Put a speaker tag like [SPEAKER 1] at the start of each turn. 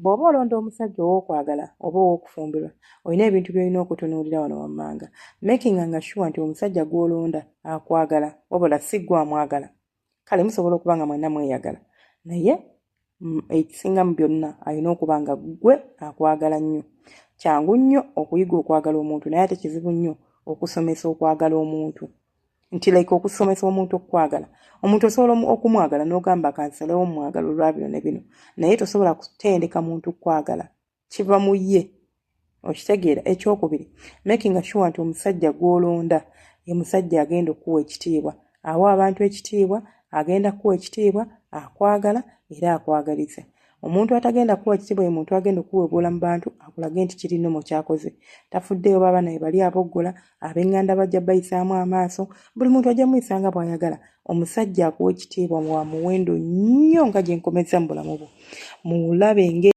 [SPEAKER 1] bw'oba olonda omusajja ow'okwagala oba ow'okufumbirwa olina ebintu by'olina okutunuulira wano wammanga makinga nga sure nti omusajja gw'olonda akwagala wabula si ggwe amwagala. Kale musobola okuba nga mwenna mweyagala naye ekisinga mu byonna alina okuba nga ggwe akwagala nnyo. Kyangu nnyo okuyiga okwagala omuntu naye ate kizibu nnyo okusomesa okwagala omuntu. Nti like okusomesa omuntu okwagala. Omuntu osobola okumwagala n'ogamba kansalewo mwagala olwa bino ne bino. Naye tosobola kutendeka muntu kwagala. Kiva mu ye. Okitegeera ekyokubiri. Making sure nti omusajja gw'olonda ye musajja agenda okuwa ekitiibwa. Awa abantu ekitiibwa, agenda kuwa ekitiibwa, akwagala era akwagaliza. Omuntu atagenda kuwa ekitiibwa ye muntu agenda okuweebula mu bantu akulage nti kirino mu kyakoze. Tafuddeyo baba naye bali aboggola, ab'enganda bajja bayisaamu amaaso, buli muntu ajja muyisanga bw'ayagala. Omusajja akuwa ekitiibwa wa muwendo nnyo nga gye nkomezza mu bulamu bwo. Mulabe